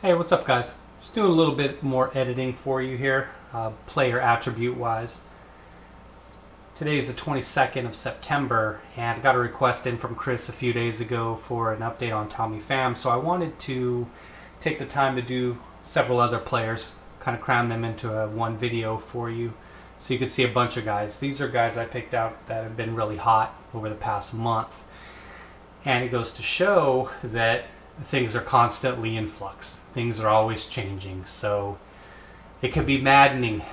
Hey, what's up, guys? Just doing a little bit more editing for you here, player attribute wise. Today is the 22nd of September, and I got a request in from Chris a few days ago for an update on Pham, so I wanted to take the time to do several other players, kind of cram them into one video for you so you could see a bunch of guys. These are guys I picked out that have been really hot over the past month, and it goes to show that things are constantly in flux. Things are always changing, so it can be maddening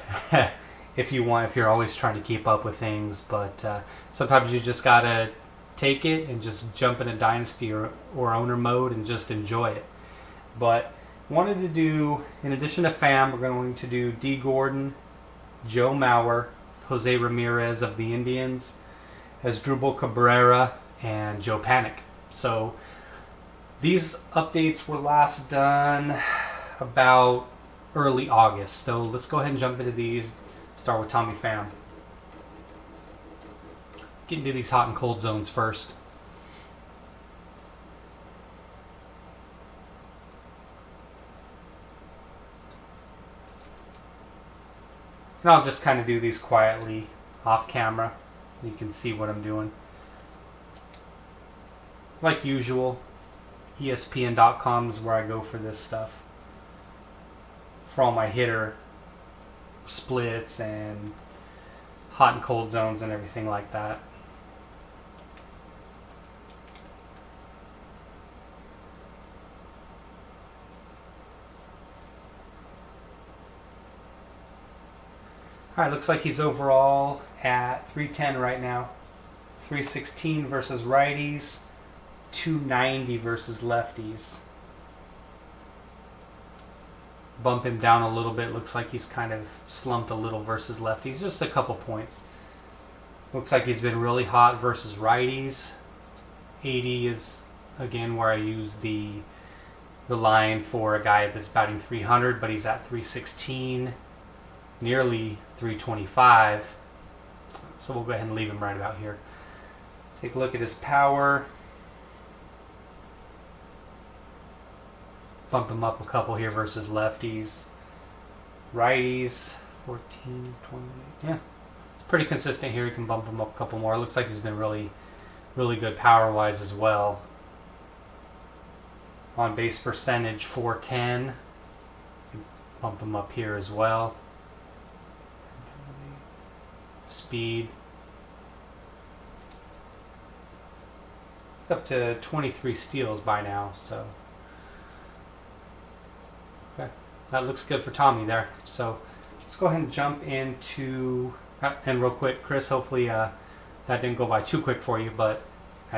if you're always trying to keep up with things. But sometimes you just gotta take it and just jump in a dynasty or owner mode and just enjoy it. But wanted to do, in addition to Pham, we're going to do Dee Gordon, Joe Mauer, Jose Ramirez of the Indians, Asdrubal Cabrera, and Joe Panik. So these updates were last done about early August. So let's go ahead and jump into these. Start with Pham. Get into these hot and cold zones first. And I'll just kind of do these quietly off camera. You can see what I'm doing. Like usual, ESPN.com is where I go for this stuff. For all my hitter splits and hot and cold zones and everything like that. Alright, looks like he's overall at 310 right now. 316 versus righties. 290 versus lefties. Bump him down a little bit. Looks like he's kind of slumped a little versus lefties. Just a couple points. Looks like he's been really hot versus righties. 80 is again where I use the line for a guy that's batting 300, but he's at 316, nearly 325. So we'll go ahead and leave him right about here. Take a look at his power. Bump him up a couple here versus lefties. Righties, 14, 20. Yeah, pretty consistent here. You can bump him up a couple more. Looks like he's been really good power-wise as well. On base percentage, 410. Bump him up here as well. Speed. It's up to 23 steals by now, so. Okay, that looks good for Tommy there. So let's go ahead and jump into, and real quick, Chris, hopefully that didn't go by too quick for you, but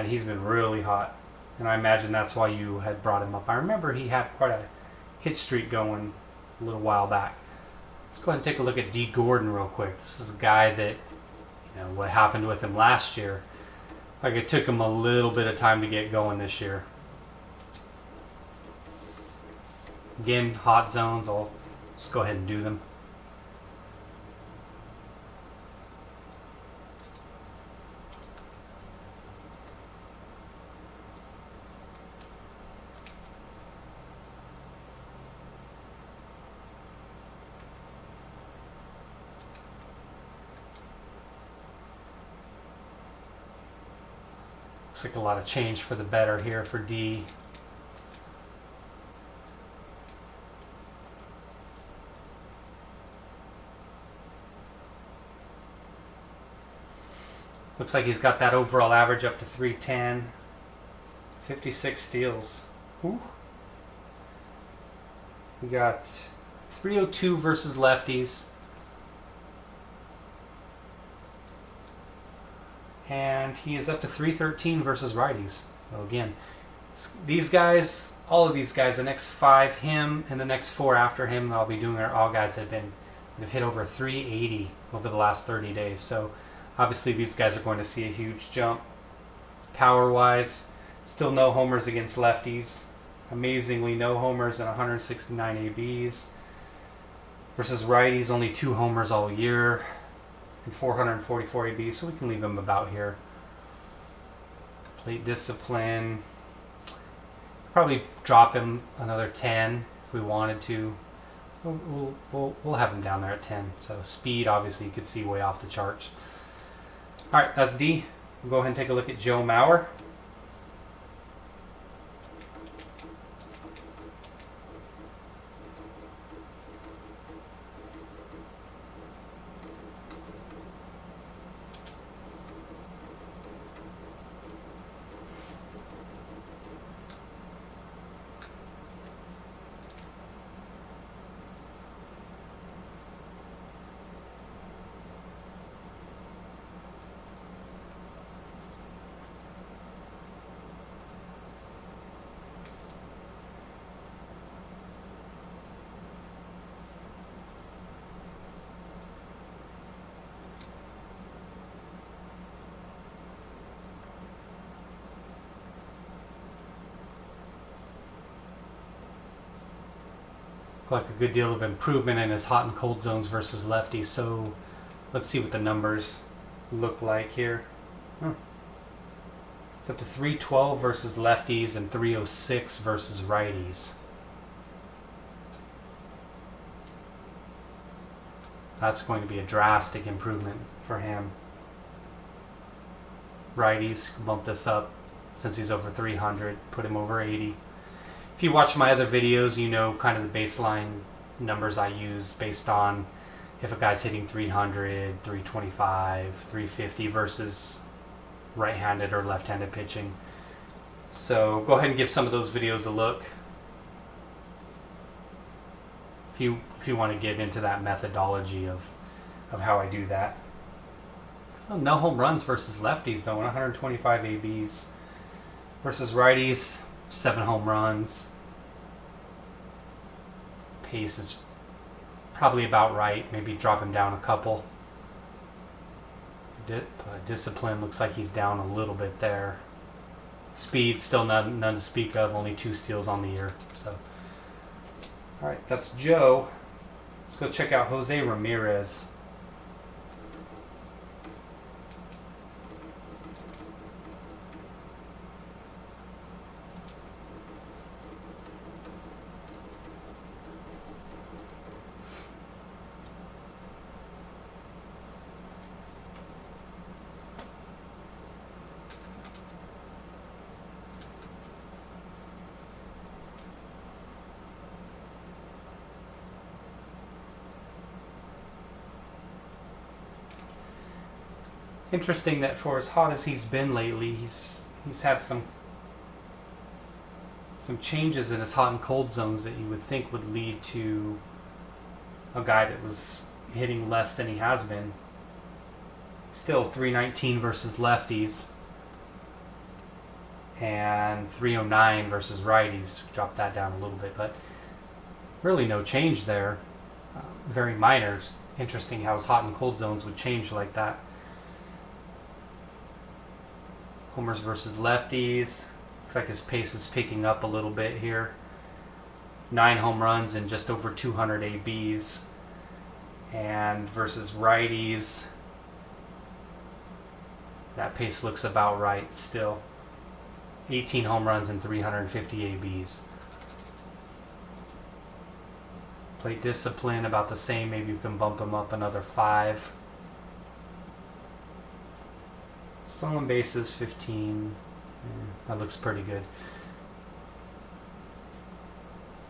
he's been really hot. And I imagine that's why you had brought him up. I remember he had quite a hit streak going a little while back. Let's go ahead and take a look at Dee Gordon real quick. This is a guy that, what happened with him last year. Like, it took him a little bit of time to get going this year. Again, hot zones, I'll just go ahead and do them. Looks like a lot of change for the better here for D. Looks like he's got that overall average up to 310. 56 steals. Ooh. We got 302 versus lefties. And he is up to 313 versus righties. So again, these guys, all of these guys, the next 5, him, and the next 4 after him, I'll be doing are all guys that have hit over 380 over the last 30 days. So obviously these guys are going to see a huge jump. Power-wise, still no homers against lefties. Amazingly, no homers and 169 ABs. Versus righties, only 2 homers all year. 444 AB, so we can leave him about here. Plate discipline, probably drop him another 10 if we wanted to. We'll have him down there at 10. So speed, obviously, you could see way off the charts. All right, that's D. We'll go ahead and take a look at Joe Mauer. Like a good deal of improvement in his hot and cold zones versus lefties. So let's see what the numbers look like here. It's up to 312 versus lefties and 306 versus righties. That's going to be a drastic improvement for him. Righties bumped this up since he's over 300, put him over 80. If you watch my other videos, you know kind of the baseline numbers I use based on if a guy's hitting 300, 325, 350 versus right-handed or left-handed pitching. So go ahead and give some of those videos a look if you want to get into that methodology of how I do that. So no home runs versus lefties though, 125 ABs versus righties. 7 home runs. Pace is probably about right. Maybe drop him down a couple. Discipline looks like he's down a little bit there. Speed still none to speak of. Only 2 steals on the year. So, all right, that's Joe. Let's go check out Jose Ramirez. Interesting that for as hot as he's been lately, he's had some changes in his hot and cold zones that you would think would lead to a guy that was hitting less than he has been. Still 319 versus lefties and 309 versus righties. Dropped that down a little bit, but really no change there. Very minor. Interesting how his hot and cold zones would change like that. Homers versus lefties. Looks like his pace is picking up a little bit here. 9 home runs and just over 200 ABs. And versus righties, that pace looks about right still. 18 home runs and 350 ABs. Plate discipline about the same. Maybe you can bump him up another 5. Stolen bases 15. That looks pretty good.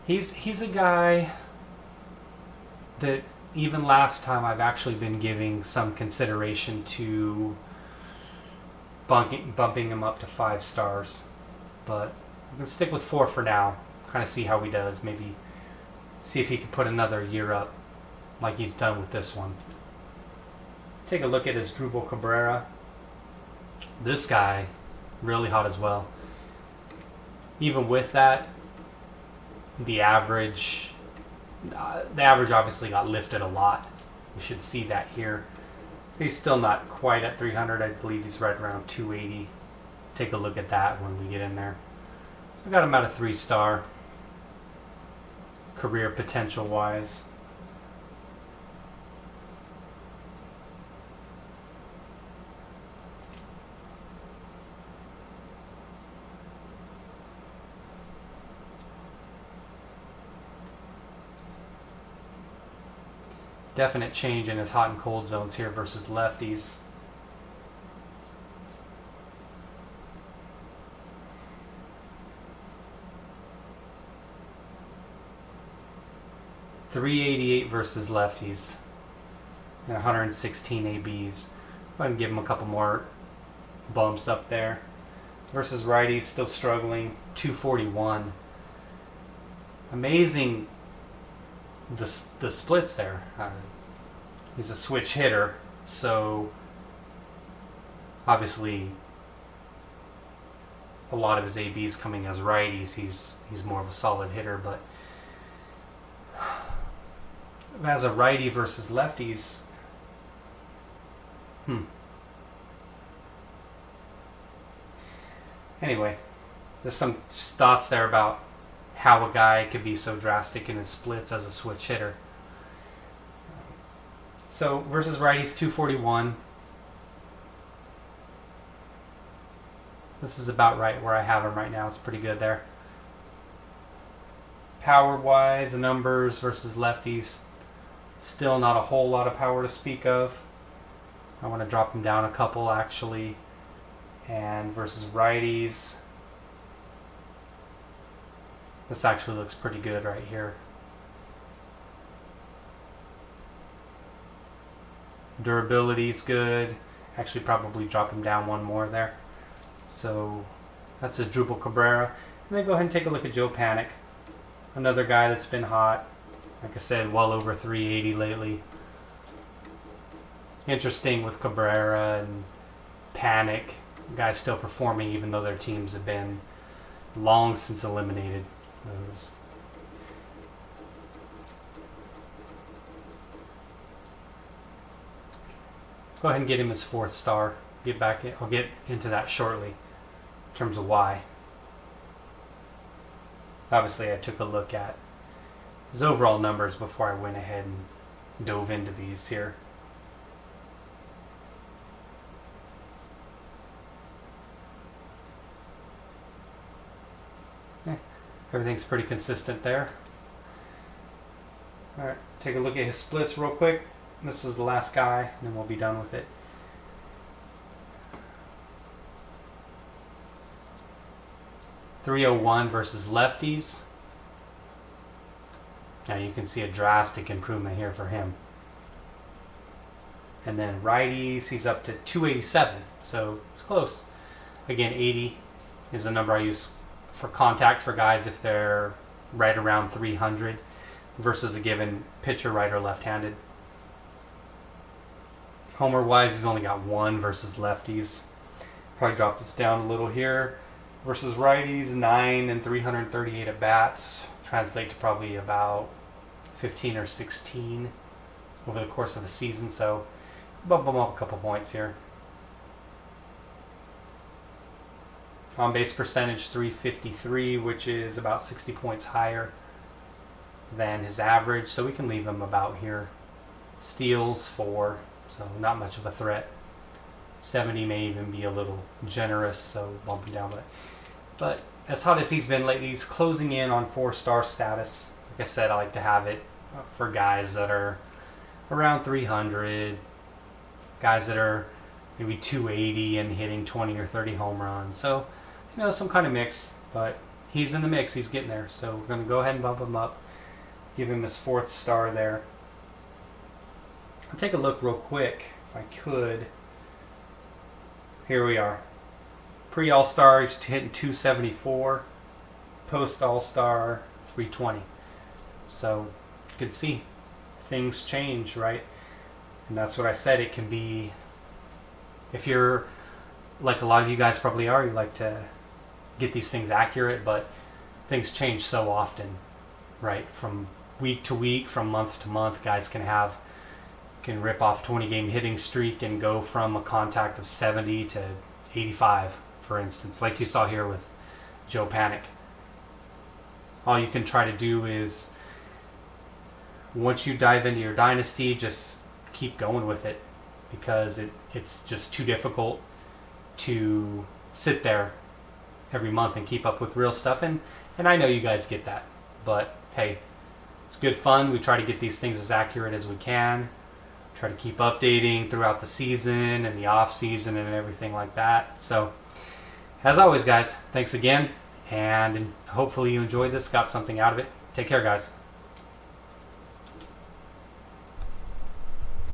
He's a guy that even last time I've actually been giving some consideration to bumping him up to 5 stars, but I'm gonna stick with 4 for now. Kind of see how he does. Maybe see if he can put another year up like he's done with this one. Take a look at Asdrubal Cabrera. This guy, really hot as well. Even with that, the average obviously got lifted a lot. We should see that here. He's still not quite at 300. I believe he's right around 280. Take a look at that when we get in there. I got him at a 3-star. Career potential wise. definite change in his hot and cold zones here versus lefties. .388 versus lefties and 116 ABs. Go ahead and give him a couple more bumps up there. Versus righties, still struggling, 241. Amazing the splits there. He's a switch hitter, so obviously a lot of his ABs coming as righties. He's more of a solid hitter, but as a righty versus lefties, Anyway, there's some thoughts there about how a guy could be so drastic in his splits as a switch hitter. So versus righties, 241. This is about right where I have him right now. It's pretty good there. Power-wise, the numbers versus lefties, still not a whole lot of power to speak of. I want to drop him down a couple actually. And versus righties, this actually looks pretty good right here. Durability's good. Actually probably drop him down one more there. So that's Drupal Cabrera. And then go ahead and take a look at Joe Panik. Another guy that's been hot. Like I said, well over 380 lately. Interesting with Cabrera and Panik. Guys still performing even though their teams have been long since eliminated. Go ahead and get him his 4th star. I'll get into that shortly in terms of why. Obviously I took a look at his overall numbers before I went ahead and dove into these here. Everything's pretty consistent there. Alright, take a look at his splits real quick. This is the last guy, and then we'll be done with it. .301 versus lefties. Now you can see a drastic improvement here for him. And then righties, he's up to 287, so it's close. Again, 80 is the number I use for contact for guys if they're right around 300 versus a given pitcher, right or left-handed. Homer wise, he's only got 1 versus lefties. Probably drop this down a little here. Versus righties, 9 and 338 at bats. Translate to probably about 15 or 16 over the course of a season, so bump them up a couple points here. On base percentage 353, which is about 60 points higher than his average, so we can leave him about here. Steals 4, so not much of a threat. 70 may even be a little generous, so bump him down. But as hot as he's been lately, he's closing in on 4-star status. Like I said, I like to have it for guys that are around 300, guys that are maybe 280 and hitting 20 or 30 home runs. So some kind of mix, but he's in the mix. He's getting there. So we're going to go ahead and bump him up. Give him his 4th star there. I'll take a look real quick, if I could. Here we are. Pre-All-Star, he's hitting 274. Post-All-Star, 320. So you can see things change, right? And that's what I said. It can be, if you're like a lot of you guys probably are, you like to get these things accurate, but things change so often, right? From week to week, from month to month, guys can rip off 20-game hitting streak and go from a contact of 70 to 85, for instance, like you saw here with Joe Panik. All you can try to do is, once you dive into your dynasty, just keep going with it, because it's just too difficult to sit there every month and keep up with real stuff. And I know you guys get that, but hey, It's good fun. We try to get these things as accurate as we can. Try to keep updating throughout the season and the off season and everything like that. So, as always, guys, thanks again, and hopefully you enjoyed this, got something out of it. Take care, guys.